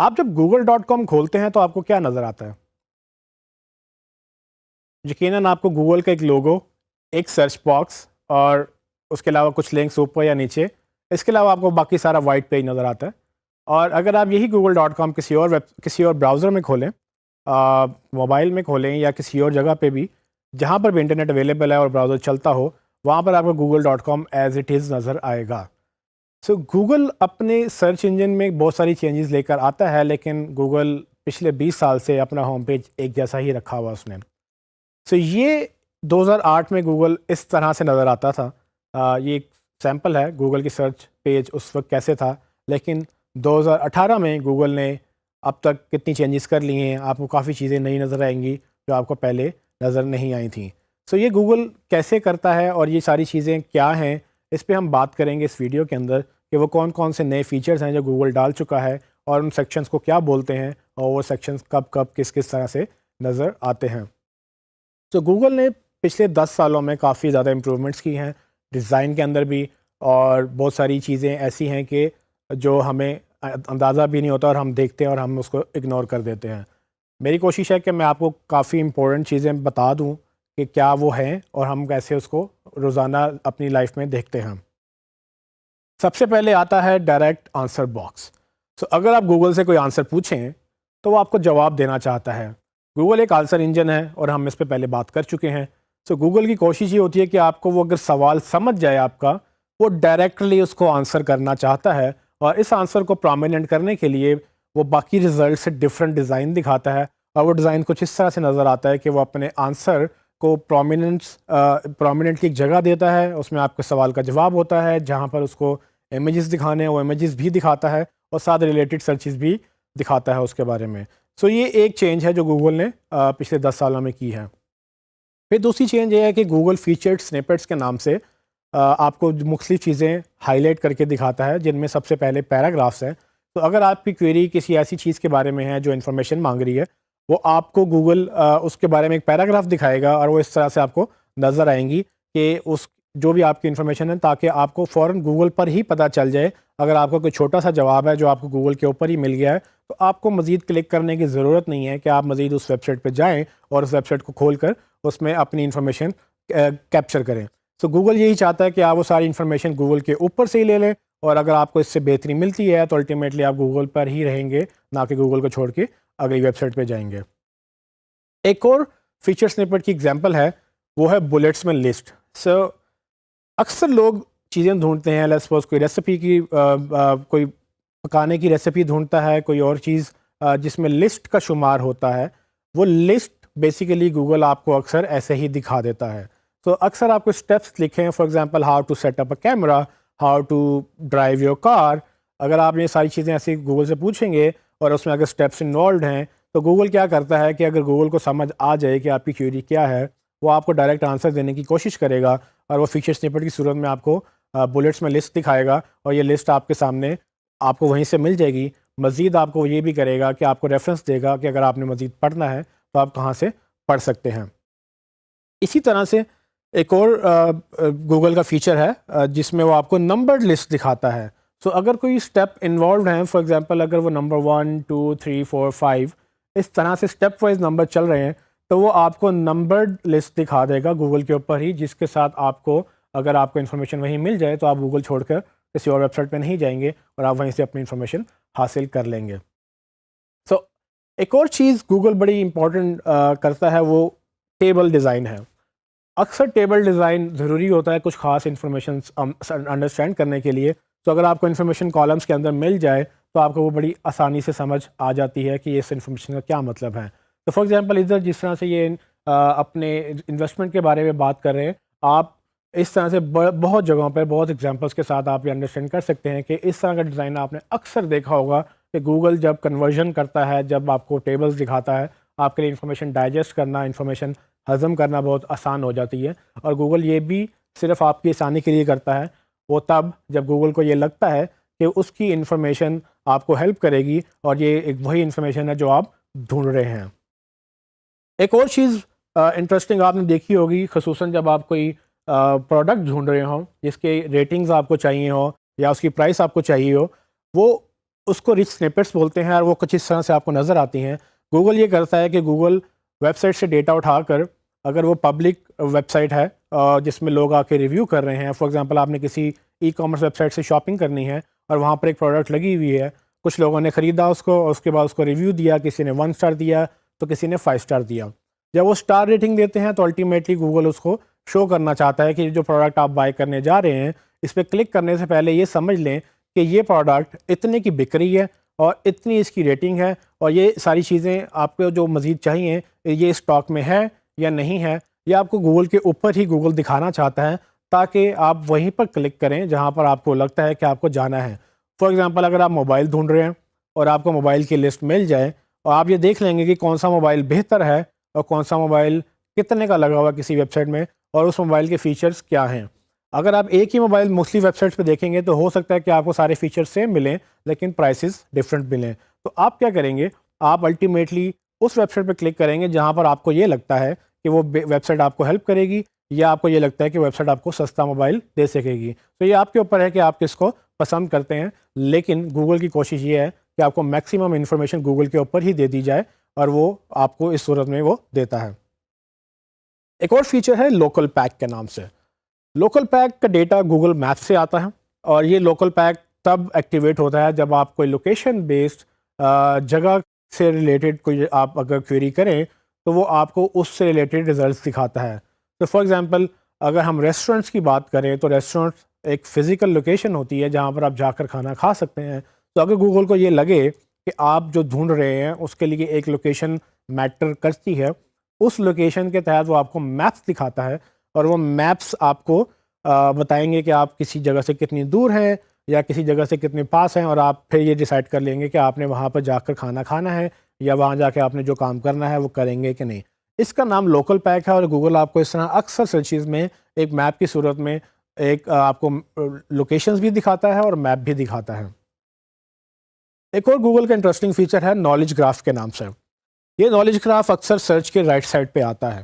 آپ جب google.com کھولتے ہیں تو آپ کو کیا نظر آتا ہے؟ یقیناً آپ کو گوگل کا ایک لوگو، ایک سرچ باکس اور اس کے علاوہ کچھ لنکس اوپر یا نیچے، اس کے علاوہ آپ کو باقی سارا وائٹ پیج نظر آتا ہے. اور اگر آپ یہی google.com کسی اور براؤزر میں کھولیں، موبائل میں کھولیں یا کسی اور جگہ پہ بھی جہاں پر بھی انٹرنیٹ اویلیبل ہے اور براؤزر چلتا ہو، وہاں پر آپ کو google.com ایز اٹ از نظر آئے گا. سو گوگل اپنے سرچ انجن میں بہت ساری چینجز لے کر آتا ہے، لیکن گوگل پچھلے 20 سال سے اپنا ہوم پیج ایک جیسا ہی رکھا ہوا اس نے. سو یہ 2008 میں گوگل اس طرح سے نظر آتا تھا. یہ ایک سیمپل ہے گوگل کی سرچ پیج اس وقت کیسے تھا، لیکن 2018 میں گوگل نے اب تک کتنی چینجز کر لی ہیں. آپ کو کافی چیزیں نئی نظر آئیں گی جو آپ کو پہلے نظر نہیں آئی تھیں. سو یہ گوگل کیسے کرتا ہے اور یہ ساری چیزیں کیا ہیں، اس پہ ہم بات کریں گے اس ویڈیو کے اندر کہ وہ کون کون سے نئے فیچرز ہیں جو گوگل ڈال چکا ہے اور ان سیکشنز کو کیا بولتے ہیں اور وہ سیکشنز کب کب کس کس طرح سے نظر آتے ہیں. تو گوگل نے پچھلے 10 سالوں میں کافی زیادہ امپرومنٹس کی ہیں ڈیزائن کے اندر بھی، اور بہت ساری چیزیں ایسی ہیں کہ جو ہمیں اندازہ بھی نہیں ہوتا اور ہم دیکھتے ہیں اور ہم اس کو اگنور کر دیتے ہیں. میری کوشش ہے کہ میں آپ کو کافی امپورٹنٹ چیزیں بتا دوں کہ کیا وہ ہیں اور ہم کیسے اس کو روزانہ اپنی لائف میں دیکھتے ہیں. سب سے پہلے آتا ہے ڈائریکٹ آنسر باکس. سو اگر آپ گوگل سے کوئی آنسر پوچھیں تو وہ آپ کو جواب دینا چاہتا ہے. گوگل ایک آنسر انجن ہے اور ہم اس پہ پہلے بات کر چکے ہیں. سو گوگل کی کوشش یہ ہوتی ہے کہ آپ کو وہ اگر سوال سمجھ جائے آپ کا، وہ ڈائریکٹلی اس کو آنسر کرنا چاہتا ہے، اور اس آنسر کو پرومیننٹ کرنے کے لیے وہ باقی رزلٹ سے ڈفرینٹ ڈیزائن دکھاتا ہے. اور وہ ڈیزائن کچھ اس طرح سے نظر آتا ہے کہ وہ اپنے آنسر کو پرومیننٹلی ایک جگہ دیتا ہے، اس میں آپ کے سوال کا جواب ہوتا ہے، جہاں پر اس کو امیجز دکھانے وہ امیجز بھی دکھاتا ہے اور ساتھ ریلیٹڈ سرچز بھی دکھاتا ہے اس کے بارے میں. سو یہ ایک چینج ہے جو گوگل نے پچھلے 10 سالوں میں کی ہے. پھر دوسری چینج یہ ہے کہ گوگل فیچرڈ سنیپٹس کے نام سے آپ کو مختلف چیزیں ہائی لائٹ کر کے دکھاتا ہے، جن میں سب سے پہلے پیراگرافس ہیں. تو اگر آپ کی کوئری کسی ایسی چیز کے بارے میں ہے جو انفارمیشن مانگ رہی ہے، وہ آپ کو گوگل اس کے بارے میں ایک پیراگراف دکھائے گا اور وہ اس طرح سے آپ کو نظر آئیں گی کہ اس جو بھی آپ کی انفارمیشن ہے، تاکہ آپ کو فوراً گوگل پر ہی پتہ چل جائے. اگر آپ کا کوئی چھوٹا سا جواب ہے جو آپ کو گوگل کے اوپر ہی مل گیا ہے، تو آپ کو مزید کلک کرنے کی ضرورت نہیں ہے کہ آپ مزید اس ویب سائٹ پہ جائیں اور اس ویب سائٹ کو کھول کر اس میں اپنی انفارمیشن کیپچر کریں. سو گوگل یہی چاہتا ہے کہ آپ وہ ساری انفارمیشن گوگل کے اوپر سے ہی لے لیں، اور اگر آپ کو اس سے بہتری ملتی ہے تو الٹیمیٹلی آپ گوگل پر ہی رہیں گے، نہ کہ گوگل کو چھوڑ کے اگلی ویب سائٹ پہ جائیں گے. ایک اور فیچر سنیپٹ کی ایگزامپل ہے، وہ ہے بلیٹس میں لسٹ. سو اکثر لوگ چیزیں ڈھونڈتے ہیں، لیٹس سپوز کوئی ریسیپی کی کوئی پکانے کی ریسیپی ڈھونڈتا ہے، کوئی اور چیز جس میں لسٹ کا شمار ہوتا ہے. وہ لسٹ بیسیکلی گوگل آپ کو اکثر ایسے ہی دکھا دیتا ہے. تو اکثر آپ کو اسٹیپس لکھیں، for example how to set up a camera, how to drive your car. اگر آپ یہ ساری چیزیں ایسے گوگل سے پوچھیں گے اور اس میں اگر اسٹیپس انوالوڈ ہیں، تو گوگل کیا کرتا ہے کہ اگر گوگل کو سمجھ آ جائے کہ آپ کی کیوری کیا ہے، وہ آپ کو ڈائریکٹ آنسر دینے کی کوشش کرے گا، اور وہ فیچر سنیپٹ کی صورت میں آپ کو بلٹس میں لسٹ دکھائے گا، اور یہ لسٹ آپ کے سامنے آپ کو وہیں سے مل جائے گی. مزید آپ کو یہ بھی کرے گا کہ آپ کو ریفرنس دے گا کہ اگر آپ نے مزید پڑھنا ہے تو آپ کہاں سے پڑھ سکتے ہیں. اسی طرح سے ایک اور گوگل کا فیچر ہے جس میں وہ آپ کو نمبرڈ لسٹ دکھاتا ہے. سو اگر کوئی اسٹیپ انوالوڈ ہیں، فار ایگزامپل اگر وہ نمبر 1 2 3 4 5 اس طرح سے اسٹیپ وائز نمبر چل رہے ہیں، تو وہ آپ کو نمبرڈ لسٹ دکھا دے گا گوگل کے اوپر ہی، جس کے ساتھ آپ کو اگر آپ کو انفارمیشن وہیں مل جائے تو آپ گوگل چھوڑ کر کسی اور ویب سائٹ پہ نہیں جائیں گے اور آپ وہیں سے اپنی انفارمیشن حاصل کر لیں گے. سو ایک اور چیز گوگل بڑی امپورٹنٹ کرتا ہے، وہ ٹیبل ڈیزائن ہے. اکثر ٹیبل ڈیزائن ضروری ہوتا ہے کچھ خاص انفارمیشن انڈرسٹینڈ کرنے کے لیے. تو اگر آپ کو انفارمیشن کالمس کے اندر مل جائے تو آپ کو وہ بڑی آسانی سے سمجھ آ جاتی ہے کہ اس انفارمیشن کا کیا مطلب ہے. تو فار ایگزامپل ادھر جس طرح سے یہ اپنے انویسٹمنٹ کے بارے میں بات کر رہے ہیں، آپ اس طرح سے بہت جگہوں پہ بہت ایگزامپلس کے ساتھ آپ یہ انڈرسٹینڈ کر سکتے ہیں کہ اس طرح کا ڈیزائن آپ نے اکثر دیکھا ہوگا کہ گوگل جب کنورژن کرتا ہے، جب آپ کو ٹیبلز دکھاتا ہے، آپ کے لیے انفارمیشن ڈائجسٹ کرنا، انفارمیشن ہضم کرنا بہت آسان ہو جاتی ہے. اور گوگل یہ بھی صرف آپ کی آسانی کے لیے کرتا ہے، وہ تب جب گوگل کو یہ لگتا ہے کہ اس کی انفارمیشن آپ کو ہیلپ کرے گی اور یہ ایک وہی انفارمیشن ہے جو آپ ڈھونڈ رہے ہیں. ایک اور چیز انٹرسٹنگ آپ نے دیکھی ہوگی، خصوصاً جب آپ کوئی پروڈکٹ ڈھونڈ رہے ہوں جس کے ریٹنگز آپ کو چاہیے ہوں یا اس کی پرائس آپ کو چاہیے ہو، وہ اس کو رچ سنیپٹس بولتے ہیں اور وہ کچھ اس طرح سے آپ کو نظر آتی ہیں. گوگل یہ کرتا ہے کہ گوگل ویب سائٹ سے ڈیٹا اٹھا کر اگر وہ پبلک ویب سائٹ ہے جس میں لوگ آ کے ریویو کر رہے ہیں، فار ایگزامپل آپ نے کسی ای کامرس ویب سائٹ سے شاپنگ کرنی ہے اور وہاں پر ایک پروڈکٹ لگی ہوئی ہے، کچھ لوگوں نے خریدا اس کو اور اس کے بعد اس کو ریویو دیا، کسی نے 1 اسٹار دیا تو کسی نے 5 اسٹار دیا. جب وہ اسٹار ریٹنگ دیتے ہیں تو الٹیمیٹلی گوگل اس کو شو کرنا چاہتا ہے کہ جو پروڈکٹ آپ بائی کرنے جا رہے ہیں اس پہ کلک کرنے سے پہلے یہ سمجھ لیں کہ یہ پروڈکٹ اتنے کی بک رہی ہے اور اتنی اس کی ریٹنگ ہے اور یہ ساری چیزیں آپ کو جو مزید چاہیے یہ اسٹاک میں ہے یا نہیں ہے. یہ آپ کو گوگل کے اوپر ہی گوگل دکھانا چاہتا ہے تاکہ آپ وہیں پر کلک کریں جہاں پر آپ کو لگتا ہے کہ آپ کو جانا ہے. فار ایگزامپل اگر آپ موبائل ڈھونڈ رہے ہیں اور آپ کو موبائل کی لسٹ مل جائے اور آپ یہ دیکھ لیں گے کہ کون سا موبائل بہتر ہے اور کون سا موبائل کتنے کا لگا ہوا کسی ویب سائٹ میں اور اس موبائل کے فیچرز کیا ہیں. اگر آپ ایک ہی موبائل موسٹلی ویب سائٹس پہ دیکھیں گے تو ہو سکتا ہے کہ آپ کو سارے فیچرز سیم ملیں لیکن پرائسز ڈفرینٹ ملیں. تو آپ کیا کریں گے، آپ الٹیمیٹلی اس ویب سائٹ پہ کلک کریں گے جہاں پر آپ کو یہ لگتا ہے کہ وہ ویب سائٹ آپ کو ہیلپ کرے گی یا آپ کو یہ لگتا ہے کہ ویب سائٹ آپ کو سستا موبائل دے سکے گی. تو یہ آپ کے اوپر ہے کہ آپ کس کو پسند کرتے ہیں، لیکن گوگل کی کوشش یہ ہے کہ آپ کو میکسیمم انفارمیشن گوگل کے اوپر ہی دے دی جائے اور وہ آپ کو اس صورت میں وہ دیتا ہے. ایک اور فیچر ہے لوکل پیک کے نام سے. لوکل پیک کا ڈیٹا گوگل میپ سے آتا ہے اور یہ لوکل پیک تب ایکٹیویٹ ہوتا ہے جب آپ کوئی لوکیشن بیسڈ جگہ سے ریلیٹڈ کوئی آپ اگر کویری کریں تو وہ آپ کو اس سے ریلیٹڈ ریزلٹس دکھاتا ہے. تو فار ایگزامپل اگر ہم ریسٹورنٹس کی بات کریں تو ریسٹورنٹ ایک فزیکل لوکیشن ہوتی ہے جہاں پر آپ جا کر کھانا کھا سکتے ہیں. تو اگر گوگل کو یہ لگے کہ آپ جو ڈھونڈ رہے ہیں اس کے لیے ایک لوکیشن میٹر کرتی ہے، اس لوکیشن کے تحت وہ آپ کو میپس دکھاتا ہے اور وہ میپس آپ کو بتائیں گے کہ آپ کسی جگہ سے کتنی دور ہیں یا کسی جگہ سے کتنے پاس ہیں اور آپ پھر یہ ڈیسائیڈ کر لیں گے کہ آپ نے وہاں پر جا کر کھانا کھانا ہے یا وہاں جا کے آپ نے جو کام کرنا ہے وہ کریں گے کہ نہیں. اس کا نام لوکل پیک ہے اور گوگل آپ کو اس طرح اکثر سرچیز میں ایک میپ کی صورت میں ایک آپ کو لوکیشنز بھی دکھاتا ہے اور میپ بھی دکھاتا ہے. ایک اور گوگل کا انٹرسٹنگ فیچر ہے نالج گراف کے نام سے. یہ نالج گراف اکثر سرچ کے رائٹ سائڈ پہ آتا ہے.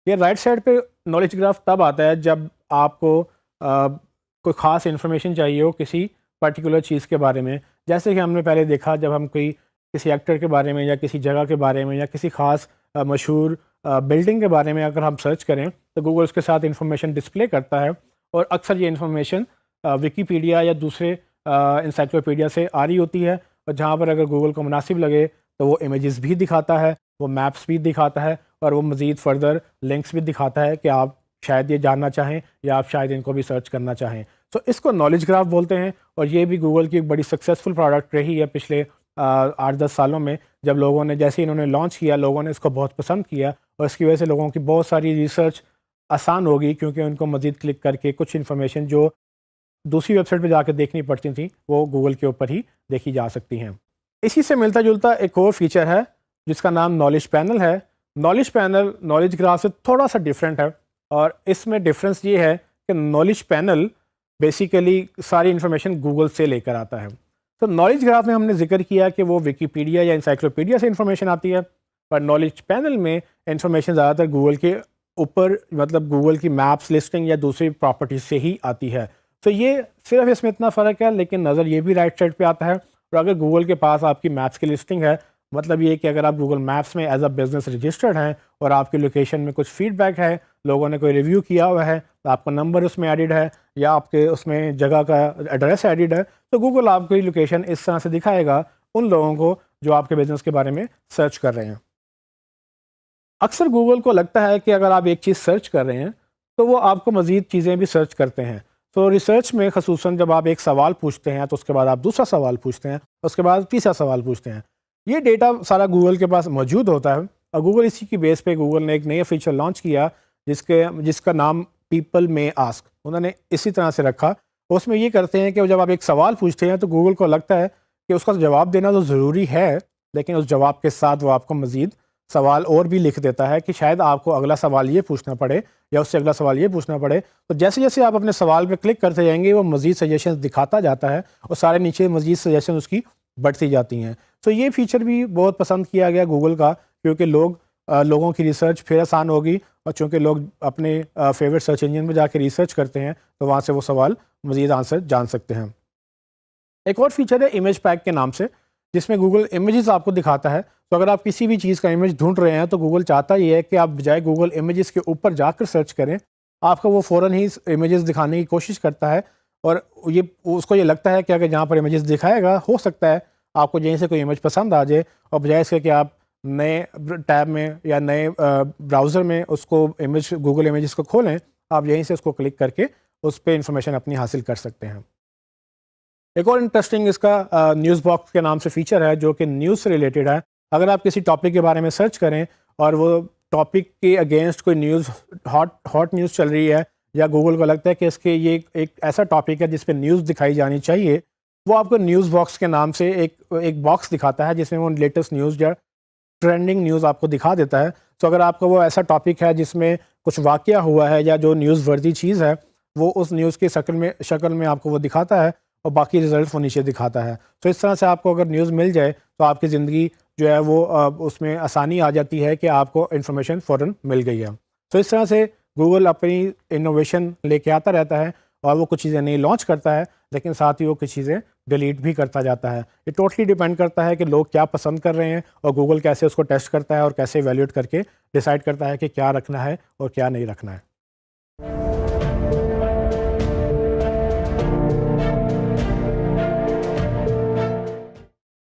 یہ رائٹ سائڈ پہ نالج گراف تب آتا ہے جب آپ کو کوئی خاص انفارمیشن چاہیے ہو کسی پرٹیکولر چیز کے بارے میں. جیسے کہ ہم نے پہلے دیکھا جب ہم کسی ایکٹر کے بارے میں یا کسی جگہ کے بارے میں یا کسی خاص مشہور بلڈنگ کے بارے میں اگر ہم سرچ کریں تو گوگل اس کے ساتھ انفارمیشن ڈسپلے کرتا ہے اور اکثر یہ انفارمیشن ویکیپیڈیا یا دوسرے انسائکلوپیڈیا سے آ رہی ہوتی ہے اور جہاں پر اگر گوگل کو مناسب لگے تو وہ امیجز بھی دکھاتا ہے، وہ میپس بھی دکھاتا ہے اور وہ مزید فردر لنکس بھی دکھاتا ہے کہ آپ شاید یہ جاننا چاہیں یا آپ شاید ان کو بھی سرچ کرنا چاہیں. تو اس کو نالج گراف بولتے ہیں اور یہ بھی گوگل کی ایک بڑی سکسیزفل پروڈکٹ رہی ہے پچھلے 8-10 سالوں میں. جب لوگوں نے جیسے انہوں نے لانچ کیا لوگوں نے اس کو بہت پسند کیا اور اس کی وجہ سے لوگوں کی بہت ساری ریسرچ آسان ہوگی کیونکہ ان کو مزید کلک کر کے کچھ انفارمیشن جو دوسری ویب سائٹ پہ جا کے دیکھنی پڑتی تھیں وہ گوگل کے اوپر ہی دیکھی جا سکتی ہیں. اسی سے ملتا جلتا ایک اور فیچر ہے جس کا نام نالج پینل ہے. نالج پینل نالج گراف سے تھوڑا سا ڈفرینٹ ہے اور اس میں ڈفرینس یہ ہے کہ نالج پینل بیسیکلی ساری انفارمیشن گوگل سے لے کر آتا ہے. تو نالج گراف میں ہم نے ذکر کیا کہ وہ ویکیپیڈیا یا انسائکلوپیڈیا سے انفارمیشن آتی ہے، پر نالج پینل میں انفارمیشن زیادہ تر گوگل کے اوپر مطلب گوگل کی میپس لسٹنگ یا دوسری پراپرٹیز سے ہی آتی ہے. تو یہ صرف اس میں اتنا فرق ہے لیکن نظر یہ بھی رائٹ سائڈ پہ آتا ہے. اور اگر گوگل کے پاس آپ کی میپس کی لسٹنگ ہے مطلب یہ کہ اگر آپ گوگل میپس میں ایز اے بزنس رجسٹرڈ ہیں اور آپ کی لوکیشن میں کچھ فیڈ بیک ہے، لوگوں نے کوئی ریویو کیا ہوا ہے، آپ کا نمبر اس میں ایڈڈ ہے یا آپ کے اس میں جگہ کا ایڈریس ایڈڈ ہے، تو گوگل آپ کی لوکیشن اس طرح سے دکھائے گا ان لوگوں کو جو آپ کے بزنس کے بارے میں سرچ کر رہے ہیں. اکثر گوگل کو لگتا ہے کہ اگر آپ ایک چیز سرچ کر رہے ہیں تو وہ آپ کو مزید چیزیں بھی سرچ کرتے ہیں. تو ریسرچ میں خصوصاً جب آپ ایک سوال پوچھتے ہیں تو اس کے بعد آپ دوسرا سوال پوچھتے ہیں، اس کے بعد تیسرا سوال پوچھتے ہیں. یہ ڈیٹا سارا گوگل کے پاس موجود ہوتا ہے اور گوگل اسی کی بیس پہ گوگل نے ایک نیا فیچر لانچ کیا جس کا نام پیپل میں آسک انہوں نے اسی طرح سے رکھا. اس میں یہ کرتے ہیں کہ جب آپ ایک سوال پوچھتے ہیں تو گوگل کو لگتا ہے کہ اس کا جواب دینا تو ضروری ہے لیکن اس جواب کے ساتھ وہ آپ کو مزید سوال اور بھی لکھ دیتا ہے کہ شاید آپ کو اگلا سوال یہ پوچھنا پڑے یا اس سے اگلا سوال یہ پوچھنا پڑے. تو جیسے جیسے آپ اپنے سوال پہ کلک کرتے جائیں گے وہ مزید سجیشنز دکھاتا جاتا ہے اور سارے نیچے مزید سجیشن اس کی بڑھتی جاتی ہیں. تو یہ فیچر بھی بہت پسند کیا گیا گوگل کا کیونکہ لوگوں کی ریسرچ پھر آسان ہوگی اور چونکہ لوگ اپنے فیورٹ سرچ انجن میں جا کے ریسرچ کرتے ہیں تو وہاں سے وہ سوال مزید آنسر جان سکتے ہیں. ایک اور فیچر ہے امیج پیک کے نام سے، جس میں گوگل امیجز آپ کو دکھاتا ہے. تو اگر آپ کسی بھی چیز کا امیج ڈھونڈ رہے ہیں تو گوگل چاہتا یہ ہے کہ آپ بجائے گوگل امیجز کے اوپر جا کر سرچ کریں، آپ کو وہ فوراً ہی امیجز دکھانے کی کوشش کرتا ہے. اور یہ اس کو یہ لگتا ہے کہ اگر جہاں پر امیجز دکھائے گا ہو سکتا ہے آپ کو یہیں سے کوئی امیج پسند آ جائے، اور بجائے اس کے کہ آپ نئے ٹیب میں یا نئے براؤزر میں اس کو امیج گوگل امیجز کو کھولیں، آپ یہیں سے اس کو کلک کر کے اس پہ انفارمیشن اپنی حاصل کر سکتے ہیں. ایک اور انٹرسٹنگ اس کا نیوز باکس کے نام سے فیچر ہے جو کہ نیوز سے ریلیٹڈ ہے. اگر آپ کسی ٹاپک کے بارے میں سرچ کریں اور وہ ٹاپک کے اگینسٹ کوئی نیوز ہاٹ نیوز چل رہی ہے، یا گوگل کو لگتا ہے کہ اس کے یہ ایک ایسا ٹاپک ہے جس پہ نیوز دکھائی جانی چاہیے، وہ آپ کو نیوز باکس کے نام سے ایک باکس دکھاتا ہے جس میں وہ لیٹسٹ نیوز یا ٹرینڈنگ نیوز آپ کو دکھا دیتا ہے. تو اگر آپ کو وہ ایسا ٹاپک ہے جس میں کچھ واقعہ ہوا ہے یا جو نیوز وردی چیز ہے، وہ اس نیوز کی شکل میں آپ کو وہ دکھاتا ہے، اور باقی رزلٹس وہ نیچے دکھاتا ہے. تو اس طرح سے آپ کو اگر نیوز مل جائے تو آپ کی زندگی جو ہے وہ اس میں آسانی آ جاتی ہے کہ آپ کو انفارمیشن فوراً مل گئی ہے. تو اس طرح سے گوگل اپنی انوویشن لے کے آتا رہتا ہے، اور وہ کچھ چیزیں نئی لانچ کرتا ہے، لیکن ساتھ ہی وہ کچھ چیزیں ڈیلیٹ بھی کرتا جاتا ہے. یہ ٹوٹلی ڈیپینڈ کرتا ہے کہ لوگ کیا پسند کر رہے ہیں، اور گوگل کیسے اس کو ٹیسٹ کرتا ہے اور کیسے ایویلیوٹ کر کے ڈیسائیڈ کرتا ہے کہ کیا رکھنا ہے اور کیا نہیں رکھنا ہے.